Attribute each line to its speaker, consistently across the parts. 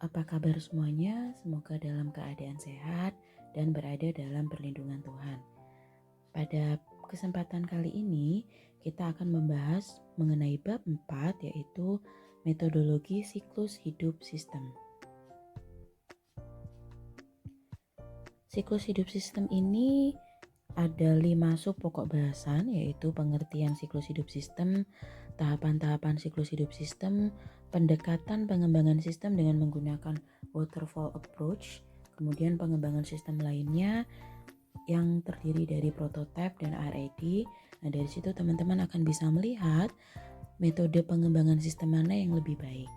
Speaker 1: Apa kabar semuanya? Semoga dalam keadaan sehat dan berada dalam perlindungan Tuhan. Pada kesempatan kali ini, kita akan membahas mengenai bab 4, yaitu metodologi siklus hidup sistem. Siklus hidup sistem ini ada 5 sub pokok bahasan, yaitu pengertian siklus hidup sistem, tahapan-tahapan siklus hidup sistem, pendekatan pengembangan sistem dengan menggunakan waterfall approach, kemudian pengembangan sistem lainnya yang terdiri dari prototype dan R&D. Nah, dari situ teman-teman akan bisa melihat metode pengembangan sistem mana yang lebih baik.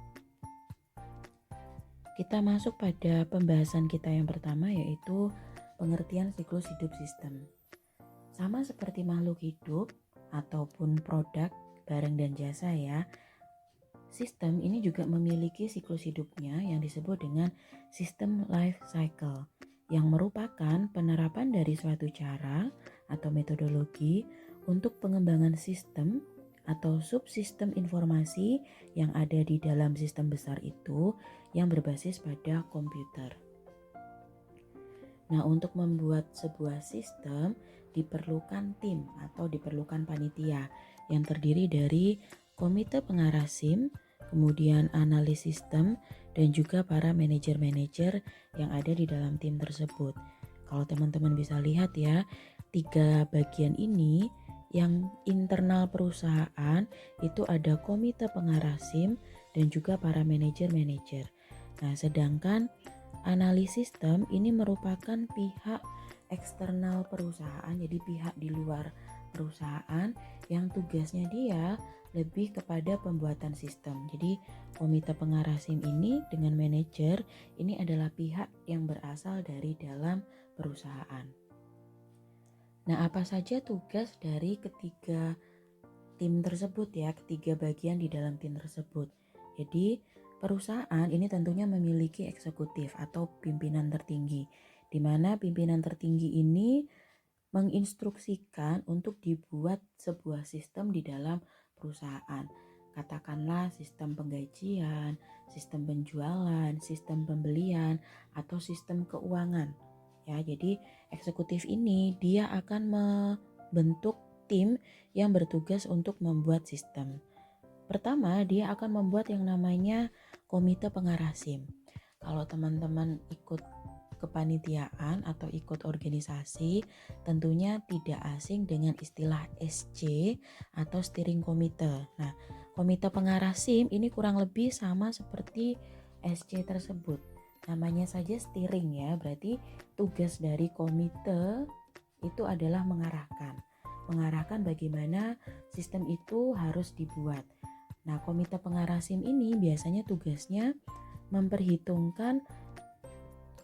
Speaker 1: Kita masuk pada pembahasan kita yang pertama, yaitu pengertian siklus hidup sistem. Sama seperti makhluk hidup ataupun produk, barang dan jasa ya, sistem ini juga memiliki siklus hidupnya yang disebut dengan sistem life cycle, yang merupakan penerapan dari suatu cara atau metodologi untuk pengembangan sistem atau subsistem informasi yang ada di dalam sistem besar itu yang berbasis pada komputer. Nah, untuk membuat sebuah sistem diperlukan tim atau diperlukan panitia yang terdiri dari komite pengarah SIM, kemudian analis sistem, dan juga para manajer-manajer yang ada di dalam tim tersebut. Kalau teman-teman bisa lihat ya, 3 bagian ini yang internal perusahaan itu ada komite pengarah SIM dan juga para manajer-manajer. Nah, sedangkan analis sistem ini merupakan pihak eksternal perusahaan, jadi pihak di luar perusahaan yang tugasnya dia lebih kepada pembuatan sistem. Jadi komite pengarah SIM ini dengan manajer ini adalah pihak yang berasal dari dalam perusahaan. Nah, apa saja tugas dari ketiga tim tersebut ya, ketiga bagian di dalam tim tersebut. Jadi perusahaan ini tentunya memiliki eksekutif atau pimpinan tertinggi, di mana pimpinan tertinggi ini menginstruksikan untuk dibuat sebuah sistem di dalam perusahaan. Katakanlah sistem penggajian, sistem penjualan, sistem pembelian, atau sistem keuangan. Ya, jadi eksekutif ini dia akan membentuk tim yang bertugas untuk membuat sistem. Pertama, dia akan membuat yang namanya komite pengarah SIM. Kalau teman-teman ikut kepanitiaan atau ikut organisasi, tentunya tidak asing dengan istilah SC atau steering committee. Nah, komite pengarah SIM ini kurang lebih sama seperti SC tersebut. Namanya saja steering ya, berarti tugas dari komite itu adalah mengarahkan bagaimana sistem itu harus dibuat. Nah, komite pengarah SIM ini biasanya tugasnya memperhitungkan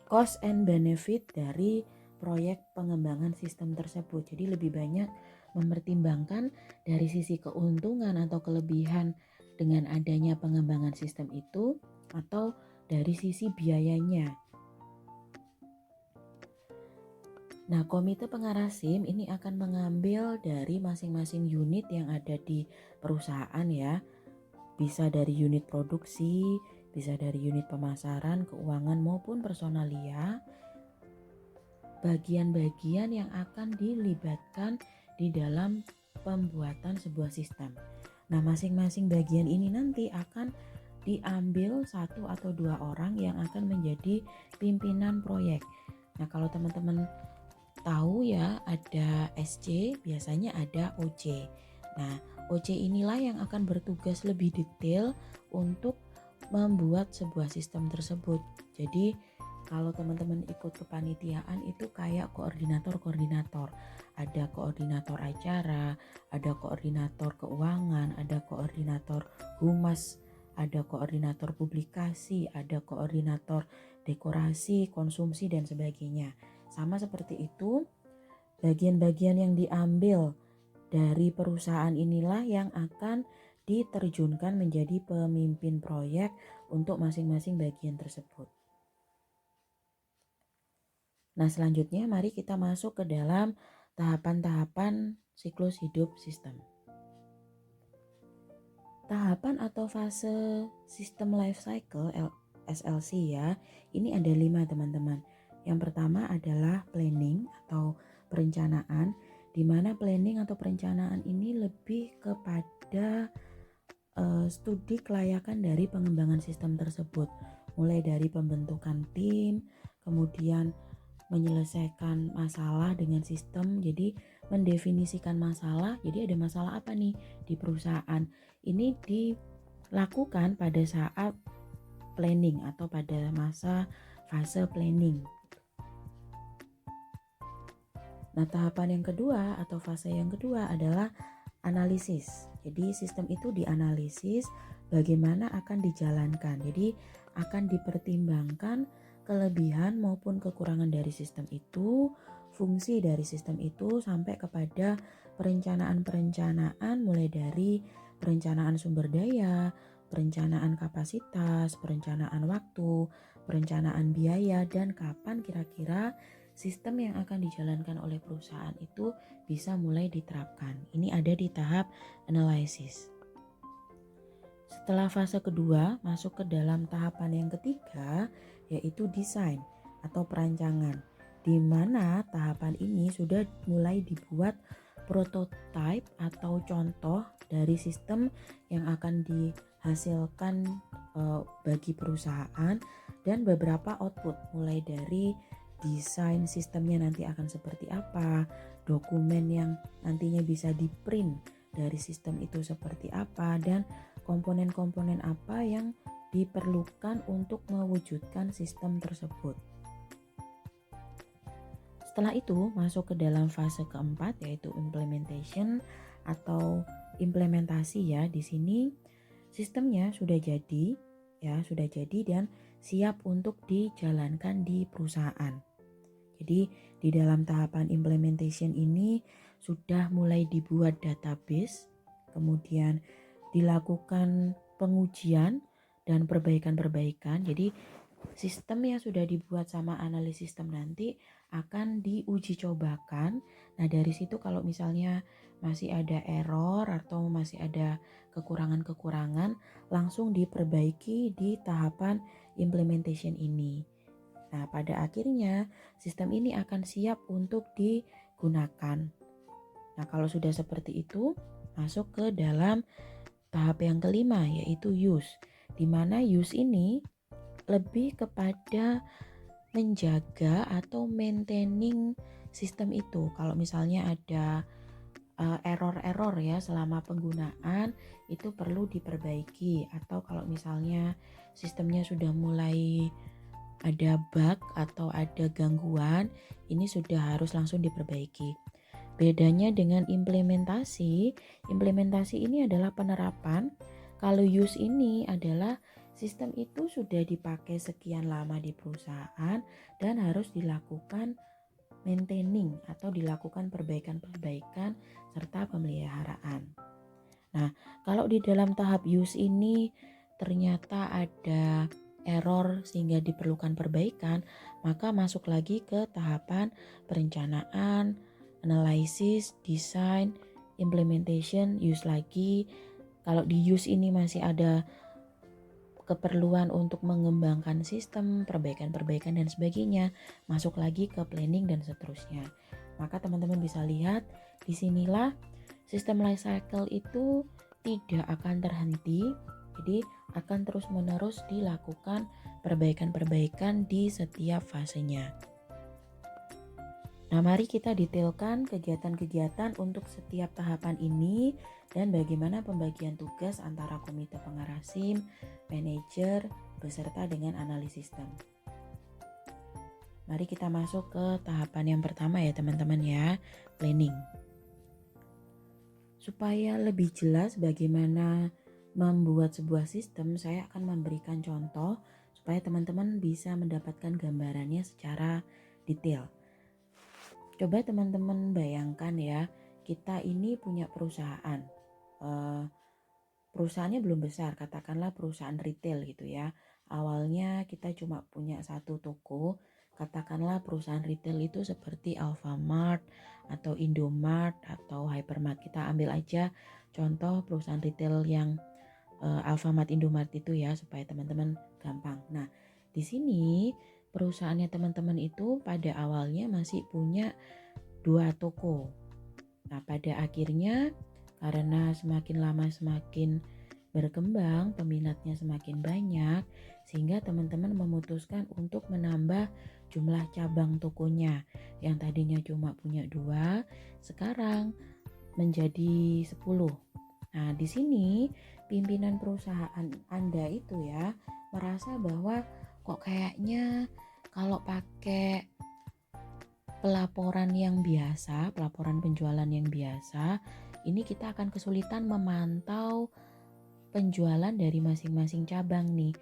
Speaker 1: cost and benefit dari proyek pengembangan sistem tersebut. Jadi lebih banyak mempertimbangkan dari sisi keuntungan atau kelebihan dengan adanya pengembangan sistem itu atau dari sisi biayanya. Nah, komite pengarah SIM ini akan mengambil dari masing-masing unit yang ada di perusahaan ya. Bisa dari unit produksi, bisa dari unit pemasaran, keuangan maupun personalia. Bagian-bagian yang akan dilibatkan di dalam pembuatan sebuah sistem. Nah, masing-masing bagian ini nanti akan diambil 1 atau 2 orang yang akan menjadi pimpinan proyek. Nah, kalau teman-teman tahu ya, ada SC, biasanya ada OC. Nah, OC inilah yang akan bertugas lebih detail untuk membuat sebuah sistem tersebut. Jadi kalau teman-teman ikut kepanitiaan itu kayak koordinator-koordinator. Ada koordinator acara, ada koordinator keuangan, ada koordinator humas, ada koordinator publikasi, ada koordinator dekorasi, konsumsi dan sebagainya. Sama seperti itu, bagian-bagian yang diambil dari perusahaan inilah yang akan diterjunkan menjadi pemimpin proyek untuk masing-masing bagian tersebut. Nah, selanjutnya mari kita masuk ke dalam tahapan-tahapan siklus hidup sistem. Tahapan atau fase sistem life cycle SLC ya. Ini ada 5 teman-teman. Yang pertama adalah planning atau perencanaan, di mana planning atau perencanaan ini lebih kepada studi kelayakan dari pengembangan sistem tersebut, mulai dari pembentukan tim, kemudian menyelesaikan masalah dengan sistem. Jadi mendefinisikan masalah, jadi ada masalah apa nih di perusahaan, ini dilakukan pada saat planning atau pada masa fase planning. Nah, tahapan yang kedua atau fase yang kedua adalah analisis. Jadi sistem itu dianalisis bagaimana akan dijalankan. Jadi akan dipertimbangkan kelebihan maupun kekurangan dari sistem itu, fungsi dari sistem itu, sampai kepada perencanaan-perencanaan mulai dari perencanaan sumber daya, perencanaan kapasitas, perencanaan waktu, perencanaan biaya, dan kapan kira-kira sistem yang akan dijalankan oleh perusahaan itu bisa mulai diterapkan. Ini ada di tahap analisis. Setelah fase kedua, masuk ke dalam tahapan yang ketiga, yaitu desain atau perancangan, di mana tahapan ini sudah mulai dibuat prototipe atau contoh dari sistem yang akan dihasilkan bagi perusahaan, dan beberapa output mulai dari desain sistemnya nanti akan seperti apa, dokumen yang nantinya bisa di-print dari sistem itu seperti apa, dan komponen-komponen apa yang diperlukan untuk mewujudkan sistem tersebut. Setelah itu masuk ke dalam fase keempat, yaitu implementation atau implementasi ya. Di sini sistemnya sudah jadi dan siap untuk dijalankan di perusahaan. Jadi di dalam tahapan implementation ini sudah mulai dibuat database, kemudian dilakukan pengujian dan perbaikan-perbaikan. Jadi sistem yang sudah dibuat sama analis sistem nanti akan diuji cobakan. Nah, dari situ kalau misalnya masih ada error atau masih ada kekurangan-kekurangan, langsung diperbaiki di tahapan implementation ini. Nah, pada akhirnya sistem ini akan siap untuk digunakan. Nah, kalau sudah seperti itu, masuk ke dalam tahap yang kelima, yaitu use. Di mana use ini lebih kepada menjaga atau maintaining sistem itu. Kalau misalnya ada error-error ya selama penggunaan, itu perlu diperbaiki. Atau kalau misalnya sistemnya sudah mulai ada bug atau ada gangguan, ini sudah harus langsung diperbaiki. Bedanya dengan implementasi ini adalah penerapan. Kalau use ini adalah sistem itu sudah dipakai sekian lama di perusahaan dan harus dilakukan maintaining atau dilakukan perbaikan-perbaikan serta pemeliharaan. Nah, kalau di dalam tahap use ini ternyata ada error sehingga diperlukan perbaikan, maka masuk lagi ke tahapan perencanaan, analisis, design, implementation, use lagi. Kalau di use ini masih ada keperluan untuk mengembangkan sistem, perbaikan-perbaikan dan sebagainya, masuk lagi ke planning dan seterusnya. Maka teman-teman bisa lihat, disinilah sistem life cycle itu tidak akan terhenti, jadi akan terus-menerus dilakukan perbaikan-perbaikan di setiap fasenya. Nah, mari kita detailkan kegiatan-kegiatan untuk setiap tahapan ini dan bagaimana pembagian tugas antara komite pengarah SIM, manajer, beserta dengan analis sistem. Mari kita masuk ke tahapan yang pertama ya teman-teman ya, planning. Supaya lebih jelas bagaimana membuat sebuah sistem, saya akan memberikan contoh supaya teman-teman bisa mendapatkan gambarannya secara detail. Coba teman-teman bayangkan ya, kita ini punya perusahaan. Perusahaannya belum besar, katakanlah perusahaan retail gitu ya. Awalnya kita cuma punya satu toko, katakanlah perusahaan retail itu seperti Alfamart atau Indomart atau Hypermart. Kita ambil aja contoh perusahaan retail yang Alfamart, Indomart itu ya, supaya teman-teman gampang. Nah, di sini perusahaannya teman-teman itu pada awalnya masih punya 2 toko. Nah, pada akhirnya karena semakin lama semakin berkembang, peminatnya semakin banyak, sehingga teman-teman memutuskan untuk menambah jumlah cabang tokonya. Yang tadinya cuma punya 2, sekarang menjadi 10. Nah, di sini pimpinan perusahaan Anda itu ya merasa bahwa kok kayaknya kalau pakai pelaporan yang biasa, pelaporan penjualan yang biasa, ini kita akan kesulitan memantau penjualan dari masing-masing cabang nih.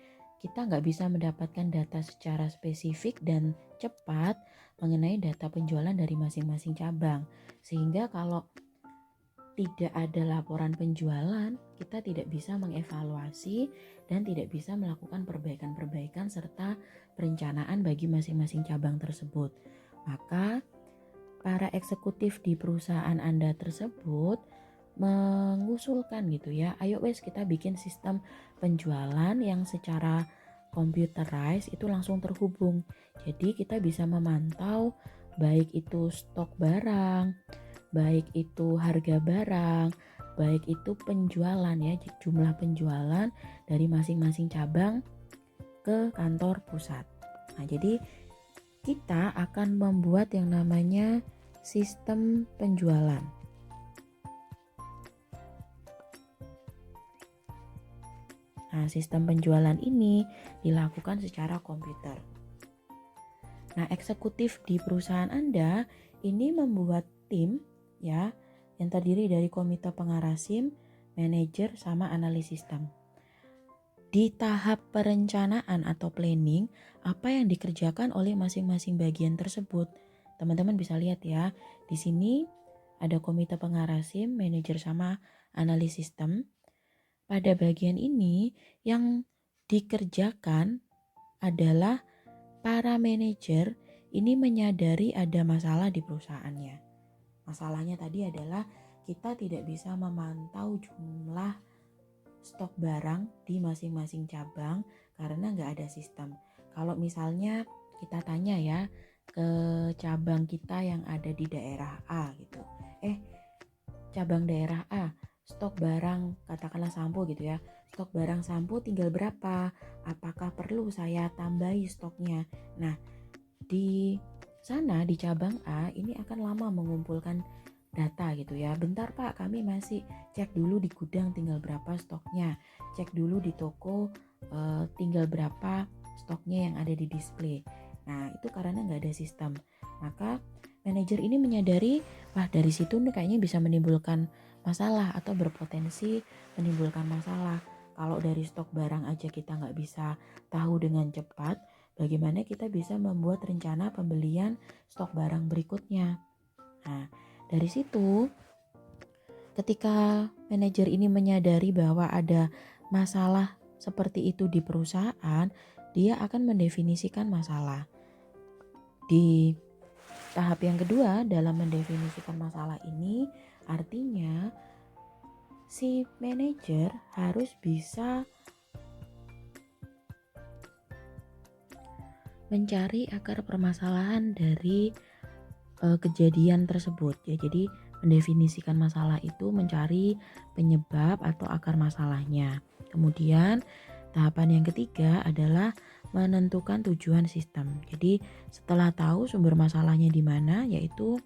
Speaker 1: Kita nggak bisa mendapatkan data secara spesifik dan cepat mengenai data penjualan dari masing-masing cabang. Sehingga kalau tidak ada laporan penjualan, kita tidak bisa mengevaluasi dan tidak bisa melakukan perbaikan-perbaikan serta perencanaan bagi masing-masing cabang tersebut. Maka para eksekutif di perusahaan Anda tersebut mengusulkan gitu ya, ayo wes kita bikin sistem penjualan yang secara computerized itu langsung terhubung. Jadi kita bisa memantau baik itu stok barang, baik itu harga barang, baik itu penjualan ya, jumlah penjualan dari masing-masing cabang ke kantor pusat. Nah, jadi kita akan membuat yang namanya sistem penjualan. Nah, sistem penjualan ini dilakukan secara komputer. Nah, eksekutif di perusahaan Anda ini membuat tim ya yang terdiri dari komite pengarah SIM, manajer sama analis sistem. Di tahap perencanaan atau planning, apa yang dikerjakan oleh masing-masing bagian tersebut? Teman-teman bisa lihat ya, di sini ada komite pengarah SIM, manajer sama analis sistem. Pada bagian ini yang dikerjakan adalah para manajer ini menyadari ada masalah di perusahaannya. Masalahnya tadi adalah kita tidak bisa memantau jumlah stok barang di masing-masing cabang karena nggak ada sistem. Kalau misalnya kita tanya ya ke cabang kita yang ada di daerah A gitu, cabang daerah A, stok barang katakanlah sampo gitu ya, stok barang sampo tinggal berapa, apakah perlu saya tambahi stoknya. Nah, di sana di cabang A ini akan lama mengumpulkan data gitu ya. Bentar Pak, kami masih cek dulu di gudang tinggal berapa stoknya, cek dulu di toko tinggal berapa stoknya yang ada di display. Nah, itu karena nggak ada sistem. Maka manajer ini menyadari, wah dari situ nih kayaknya bisa menimbulkan masalah atau berpotensi menimbulkan masalah. Kalau dari stok barang aja kita nggak bisa tahu dengan cepat, bagaimana kita bisa membuat rencana pembelian stok barang berikutnya. Nah, dari situ ketika manajer ini menyadari bahwa ada masalah seperti itu di perusahaan, dia akan mendefinisikan masalah. Di tahap yang kedua dalam mendefinisikan masalah ini artinya si manajer harus bisa mencari akar permasalahan dari kejadian tersebut ya. Jadi mendefinisikan masalah itu mencari penyebab atau akar masalahnya. Kemudian tahapan yang ketiga adalah menentukan tujuan sistem. Jadi setelah tahu sumber masalahnya di mana, yaitu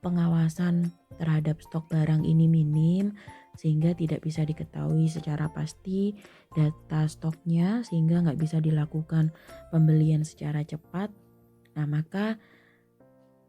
Speaker 1: pengawasan terhadap stok barang ini minim sehingga tidak bisa diketahui secara pasti data stoknya, sehingga nggak bisa dilakukan pembelian secara cepat. Nah, maka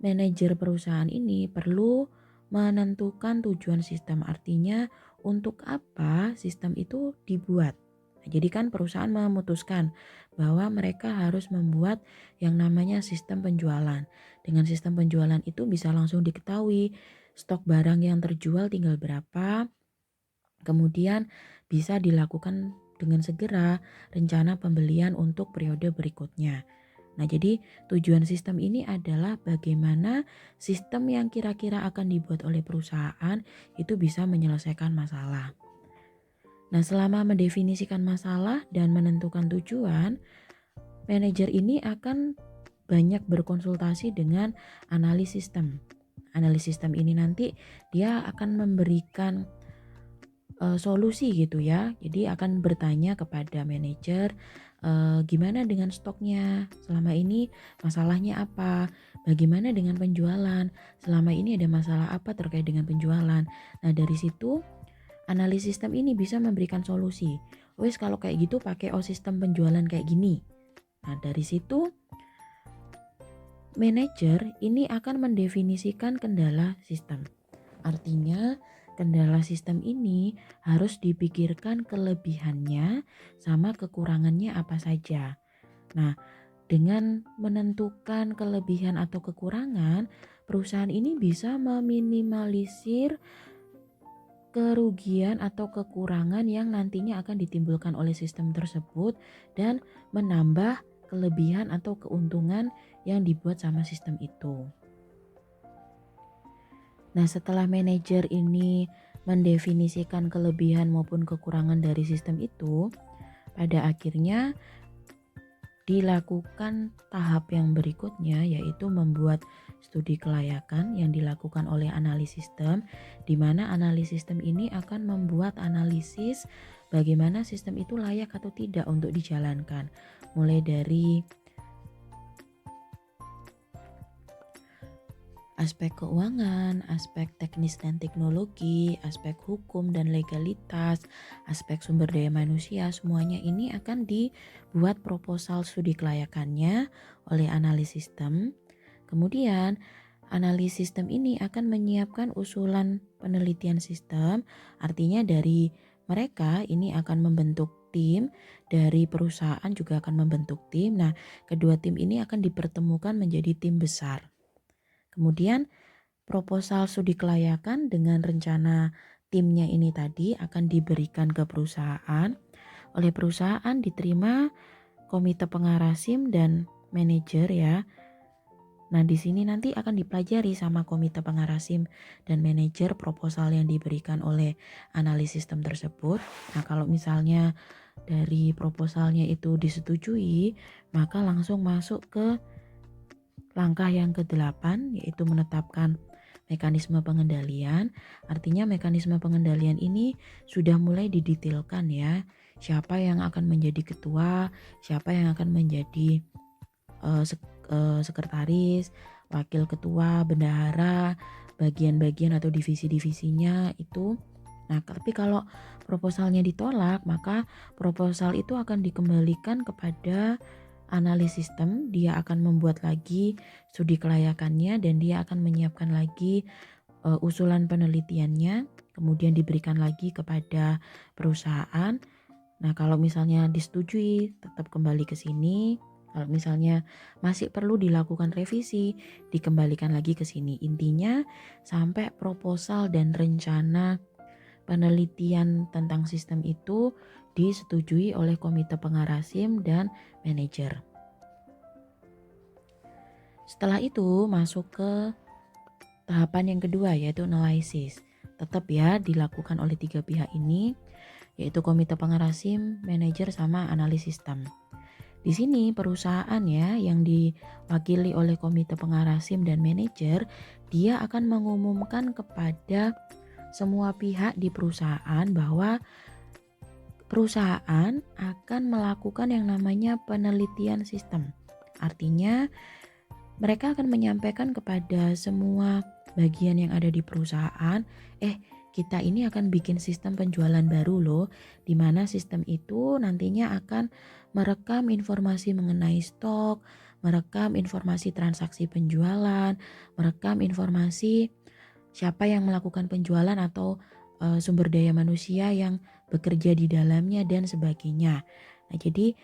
Speaker 1: manajer perusahaan ini perlu menentukan tujuan sistem, artinya untuk apa sistem itu dibuat. Nah, jadi kan perusahaan memutuskan bahwa mereka harus membuat yang namanya sistem penjualan. Dengan sistem penjualan itu bisa langsung diketahui stok barang yang terjual tinggal berapa, kemudian bisa dilakukan dengan segera rencana pembelian untuk periode berikutnya. Nah, jadi tujuan sistem ini adalah bagaimana sistem yang kira-kira akan dibuat oleh perusahaan itu bisa menyelesaikan masalah. Nah, selama mendefinisikan masalah dan menentukan tujuan, manajer ini akan banyak berkonsultasi dengan analis sistem. Analis sistem ini nanti dia akan memberikan solusi gitu ya. Jadi akan bertanya kepada manajer, gimana dengan stoknya? Selama ini masalahnya apa? Bagaimana dengan penjualan? Selama ini ada masalah apa terkait dengan penjualan? Nah, dari situ analis sistem ini bisa memberikan solusi. Wes kalau kayak gitu pakai sistem penjualan kayak gini. Nah, dari situ manajer ini akan mendefinisikan kendala sistem. Artinya, kendala sistem ini harus dipikirkan kelebihannya sama kekurangannya apa saja. Nah, dengan menentukan kelebihan atau kekurangan, perusahaan ini bisa meminimalisir kerugian atau kekurangan yang nantinya akan ditimbulkan oleh sistem tersebut dan menambah kelebihan atau keuntungan yang dibuat sama sistem itu. Nah, setelah manajer ini mendefinisikan kelebihan maupun kekurangan dari sistem itu, pada akhirnya dilakukan tahap yang berikutnya, yaitu membuat studi kelayakan yang dilakukan oleh analis sistem, di mana analis sistem ini akan membuat analisis bagaimana sistem itu layak atau tidak untuk dijalankan, mulai dari aspek keuangan, aspek teknis dan teknologi, aspek hukum dan legalitas, aspek sumber daya manusia, semuanya ini akan dibuat proposal studi kelayakannya oleh analis sistem. Kemudian analis sistem ini akan menyiapkan usulan penelitian sistem, artinya dari mereka ini akan membentuk tim, dari perusahaan juga akan membentuk tim. Nah, kedua tim ini akan dipertemukan menjadi tim besar. Kemudian proposal studi kelayakan dengan rencana timnya ini tadi akan diberikan ke perusahaan. Oleh perusahaan diterima komite pengarah SIM dan manajer ya. Nah, di sini nanti akan dipelajari sama komite pengarah SIM dan manajer proposal yang diberikan oleh analis sistem tersebut. Nah, kalau misalnya dari proposalnya itu disetujui, maka langsung masuk ke langkah yang ke-8, yaitu menetapkan mekanisme pengendalian. Artinya mekanisme pengendalian ini sudah mulai didetailkan ya. Siapa yang akan menjadi ketua, siapa yang akan menjadi sekretaris, wakil ketua, bendahara, bagian-bagian atau divisi-divisinya itu. Nah, tapi kalau proposalnya ditolak, maka proposal itu akan dikembalikan kepada analis sistem. Dia akan membuat lagi studi kelayakannya dan dia akan menyiapkan lagi usulan penelitiannya, kemudian diberikan lagi kepada perusahaan. Nah, kalau misalnya disetujui, tetap kembali ke sini. Kalau misalnya masih perlu dilakukan revisi, dikembalikan lagi ke sini. Intinya sampai proposal dan rencana penelitian tentang sistem itu disetujui oleh komite pengarah SIM dan manajer. Setelah itu masuk ke tahapan yang kedua, yaitu analisis. Tetap ya dilakukan oleh 3 pihak ini, yaitu komite pengarah SIM, manajer sama analis sistem. Di sini perusahaan ya yang diwakili oleh komite pengarah SIM dan manajer, dia akan mengumumkan kepada semua pihak di perusahaan bahwa perusahaan akan melakukan yang namanya penelitian sistem. Artinya mereka akan menyampaikan kepada semua bagian yang ada di perusahaan, kita ini akan bikin sistem penjualan baru loh, di mana sistem itu nantinya akan merekam informasi mengenai stok, merekam informasi transaksi penjualan, merekam informasi siapa yang melakukan penjualan atau sumber daya manusia yang bekerja di dalamnya dan sebagainya. Nah, jadi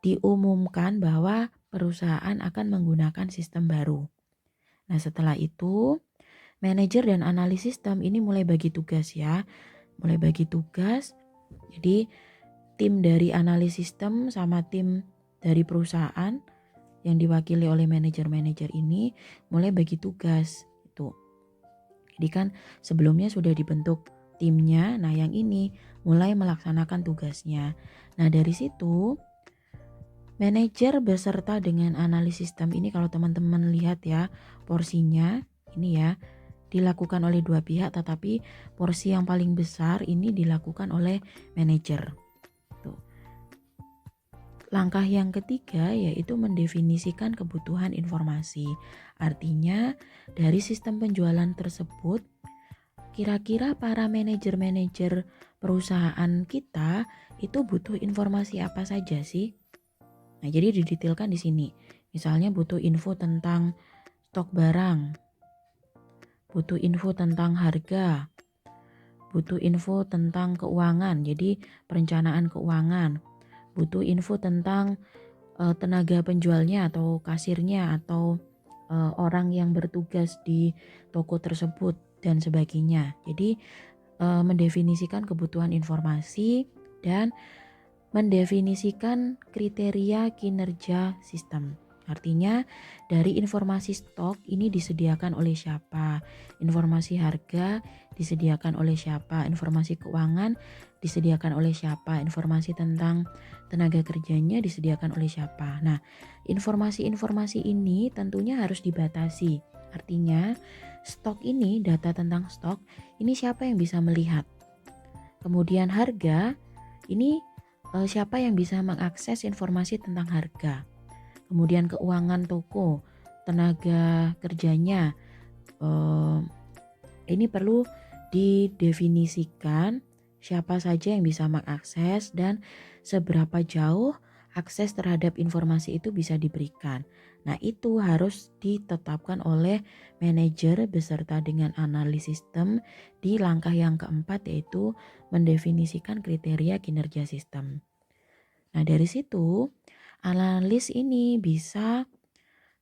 Speaker 1: diumumkan bahwa perusahaan akan menggunakan sistem baru. Nah, setelah itu manajer dan analis sistem ini mulai bagi tugas ya. Mulai bagi tugas. Jadi tim dari analis sistem sama tim dari perusahaan yang diwakili oleh manajer-manajer ini mulai bagi tugas itu. Jadi kan sebelumnya sudah dibentuk timnya, nah yang ini mulai melaksanakan tugasnya. Nah, dari situ manajer beserta dengan analis sistem ini, kalau teman-teman lihat ya porsinya ini ya, dilakukan oleh dua pihak, tetapi porsi yang paling besar ini dilakukan oleh manajer. Tuh. Langkah yang ketiga yaitu mendefinisikan kebutuhan informasi. Artinya dari sistem penjualan tersebut, kira-kira para manajer-manajer perusahaan kita itu butuh informasi apa saja sih? Nah, jadi didetailkan di sini. Misalnya butuh info tentang stok barang, butuh info tentang harga, butuh info tentang keuangan, jadi perencanaan keuangan, butuh info tentang tenaga penjualnya atau kasirnya atau orang yang bertugas di toko tersebut dan sebagainya. Jadi mendefinisikan kebutuhan informasi dan mendefinisikan kriteria kinerja sistem. Artinya dari informasi stok ini disediakan oleh siapa, informasi harga disediakan oleh siapa, informasi keuangan disediakan oleh siapa, informasi tentang tenaga kerjanya disediakan oleh siapa. Nah, informasi-informasi ini tentunya harus dibatasi. Artinya stok ini, data tentang stok ini siapa yang bisa melihat. Kemudian harga ini siapa yang bisa mengakses informasi tentang harga. Kemudian keuangan toko, tenaga kerjanya, ini perlu didefinisikan siapa saja yang bisa mengakses dan seberapa jauh akses terhadap informasi itu bisa diberikan. Nah, itu harus ditetapkan oleh manajer beserta dengan analis sistem di langkah yang keempat, yaitu mendefinisikan kriteria kinerja sistem. Nah, dari situ analis ini bisa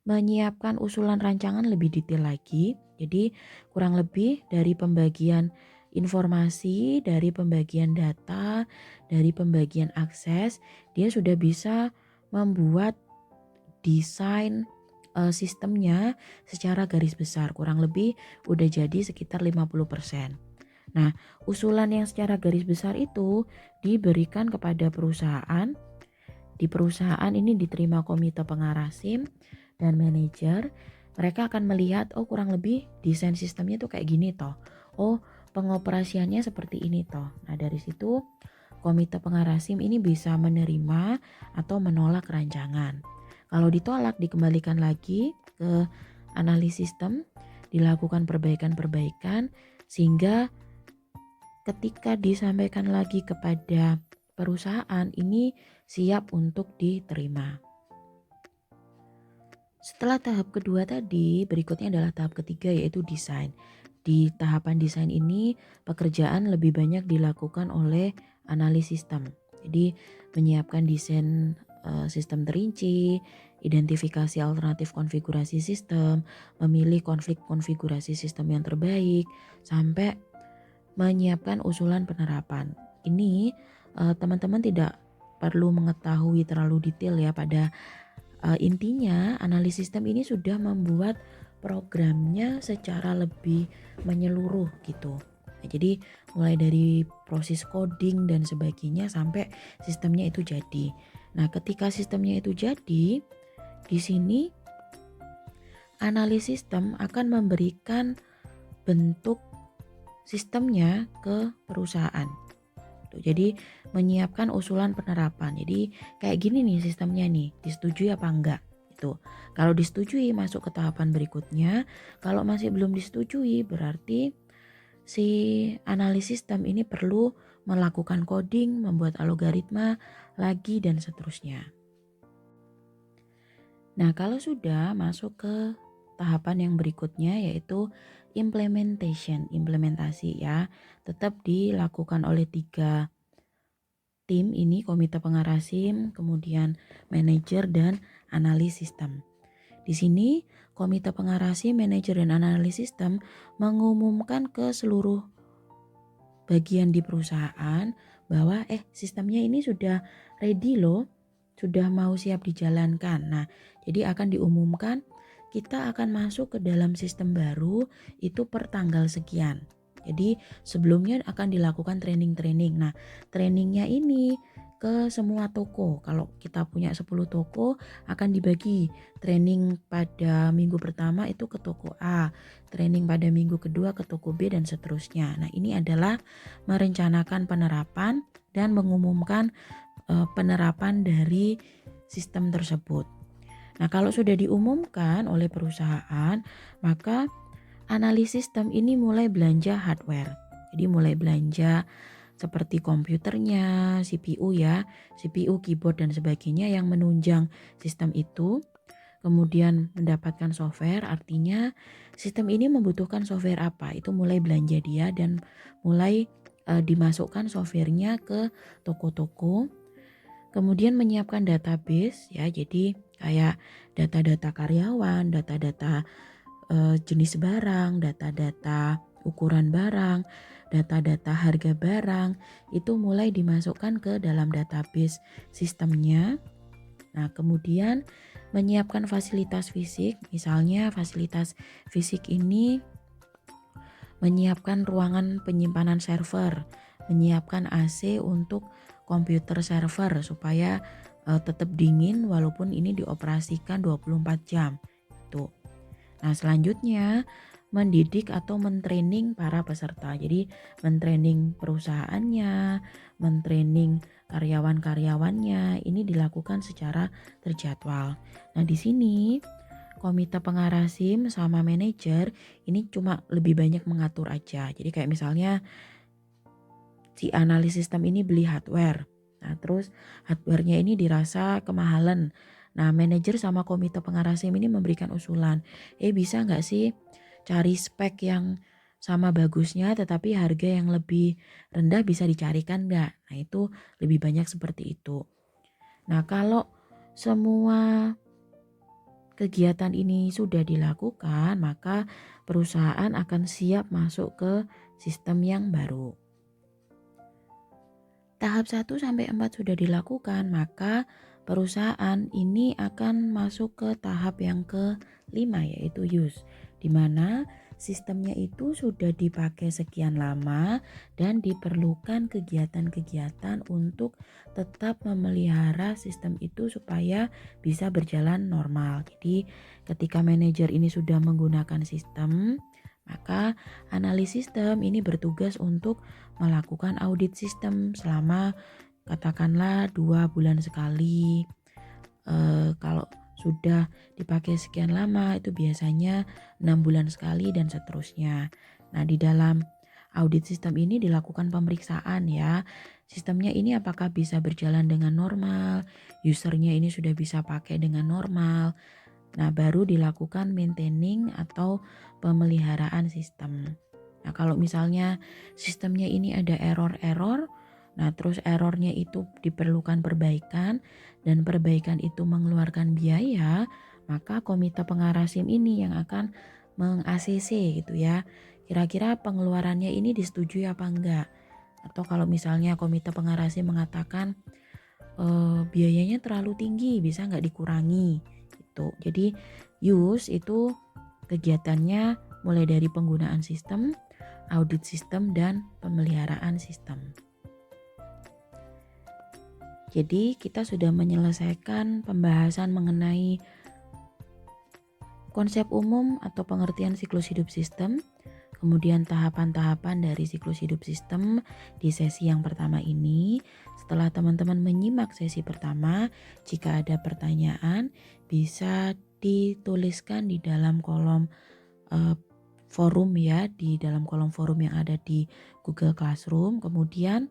Speaker 1: menyiapkan usulan rancangan lebih detail lagi. Jadi kurang lebih dari pembagian informasi, dari pembagian data, dari pembagian akses, dia sudah bisa membuat desain sistemnya secara garis besar. Kurang lebih udah jadi sekitar 50%. Nah, usulan yang secara garis besar itu diberikan kepada perusahaan. Di perusahaan ini diterima komite pengarah SIM dan manajer. Mereka akan melihat, oh kurang lebih desain sistemnya tuh kayak gini toh. Oh, pengoperasiannya seperti ini toh. Nah, dari situ komite pengarah SIM ini bisa menerima atau menolak rancangan. Kalau ditolak, dikembalikan lagi ke analis sistem, dilakukan perbaikan-perbaikan sehingga ketika disampaikan lagi kepada perusahaan ini siap untuk diterima. Setelah tahap kedua tadi, berikutnya adalah tahap ketiga, yaitu desain. Di tahapan desain ini, pekerjaan lebih banyak dilakukan oleh analis sistem. Jadi menyiapkan desain sistem terinci, identifikasi alternatif konfigurasi sistem, memilih konflik konfigurasi sistem yang terbaik, sampai menyiapkan usulan penerapan. Ini teman-teman tidak perlu mengetahui terlalu detail ya, pada intinya analis sistem ini sudah membuat programnya secara lebih menyeluruh gitu. Nah, jadi mulai dari proses coding dan sebagainya sampai sistemnya itu jadi. Nah, ketika sistemnya itu jadi, di sini analis sistem akan memberikan bentuk sistemnya ke perusahaan. Jadi menyiapkan usulan penerapan. Jadi kayak gini nih sistemnya nih, disetujui apa enggak? Itu. Kalau disetujui masuk ke tahapan berikutnya. Kalau masih belum disetujui berarti si analis sistem ini perlu melakukan coding, membuat algoritma lagi dan seterusnya. Nah, kalau sudah masuk ke tahapan yang berikutnya yaitu implementasi ya, tetap dilakukan oleh 3 tim ini, komite pengarah SIM, kemudian manajer dan analis sistem. Di sini komite pengarah SIM, manajer dan analis sistem mengumumkan ke seluruh bagian di perusahaan bahwa sistemnya ini sudah ready loh, sudah mau siap dijalankan. Nah, jadi akan diumumkan kita akan masuk ke dalam sistem baru itu per tanggal sekian. Jadi sebelumnya akan dilakukan training-training. Nah, trainingnya ini ke semua toko. Kalau kita punya 10 toko, akan dibagi training pada minggu pertama itu ke toko A, training pada minggu kedua ke toko B, dan seterusnya. Nah, ini adalah merencanakan penerapan dan mengumumkan penerapan dari sistem tersebut. Nah, kalau sudah diumumkan oleh perusahaan, maka analis sistem ini mulai belanja hardware. Jadi mulai belanja seperti komputernya, CPU ya, CPU, keyboard dan sebagainya yang menunjang sistem itu. Kemudian mendapatkan software, artinya sistem ini membutuhkan software apa, itu mulai belanja dia dan mulai dimasukkan softwarenya ke toko-toko. Kemudian menyiapkan database ya, jadi kayak data-data karyawan, data-data jenis barang, data-data ukuran barang, data-data harga barang, itu mulai dimasukkan ke dalam database sistemnya. Nah, kemudian menyiapkan fasilitas fisik, misalnya fasilitas fisik ini menyiapkan ruangan penyimpanan server, menyiapkan AC untuk komputer server supaya tetap dingin walaupun ini dioperasikan 24 jam. Tuh. Nah, selanjutnya mendidik atau mentraining para peserta. Jadi mentraining perusahaannya, mentraining karyawan-karyawannya, ini dilakukan secara terjadwal. Nah, di sini komite pengarah SIM sama manajer ini cuma lebih banyak mengatur aja. Jadi kayak misalnya si analis sistem ini beli hardware. Nah, terus hardwarenya ini dirasa kemahalan. Nah, manajer sama komite pengarah SIM ini memberikan usulan, bisa nggak sih cari spek yang sama bagusnya tetapi harga yang lebih rendah bisa dicarikan nggak? Nah, itu lebih banyak seperti itu. Nah, kalau semua kegiatan ini sudah dilakukan, maka perusahaan akan siap masuk ke sistem yang baru. Tahap 1 sampai 4 sudah dilakukan, maka perusahaan ini akan masuk ke tahap yang kelima yaitu use, di mana sistemnya itu sudah dipakai sekian lama dan diperlukan kegiatan-kegiatan untuk tetap memelihara sistem itu supaya bisa berjalan normal. Jadi ketika manajer ini sudah menggunakan sistem, maka analis sistem ini bertugas untuk melakukan audit sistem selama katakanlah 2 bulan sekali. Kalau sudah dipakai sekian lama itu biasanya 6 bulan sekali dan seterusnya. Nah, di dalam audit sistem ini dilakukan pemeriksaan ya. Sistemnya ini apakah bisa berjalan dengan normal, usernya ini sudah bisa pakai dengan normal. Nah, baru dilakukan maintaining atau pemeliharaan sistem. Nah, kalau misalnya sistemnya ini ada error-error, nah terus errornya itu diperlukan perbaikan dan perbaikan itu mengeluarkan biaya, maka komite pengarah SIM ini yang akan meng-ACC gitu ya. Kira-kira pengeluarannya ini disetujui apa enggak? Atau kalau misalnya komite pengarah SIM mengatakan biayanya terlalu tinggi, bisa nggak dikurangi gitu. Jadi use itu kegiatannya mulai dari penggunaan sistem, audit sistem, dan pemeliharaan sistem. Jadi kita sudah menyelesaikan pembahasan mengenai konsep umum atau pengertian siklus hidup sistem, kemudian tahapan-tahapan dari siklus hidup sistem di sesi yang pertama ini. Setelah teman-teman menyimak sesi pertama, jika ada pertanyaan bisa dituliskan di dalam kolom forum ya, di dalam kolom forum yang ada di Google Classroom. Kemudian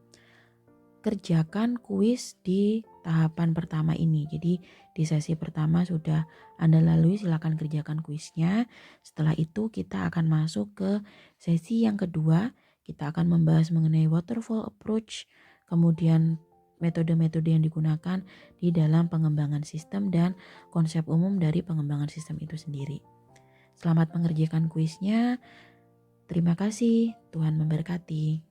Speaker 1: kerjakan kuis di tahapan pertama ini. Jadi di sesi pertama sudah Anda lalui, silakan kerjakan kuisnya. Setelah itu kita akan masuk ke sesi yang kedua. Kita akan membahas mengenai waterfall approach, kemudian metode-metode yang digunakan di dalam pengembangan sistem dan konsep umum dari pengembangan sistem itu sendiri. Selamat mengerjakan kuisnya. Terima kasih, Tuhan memberkati.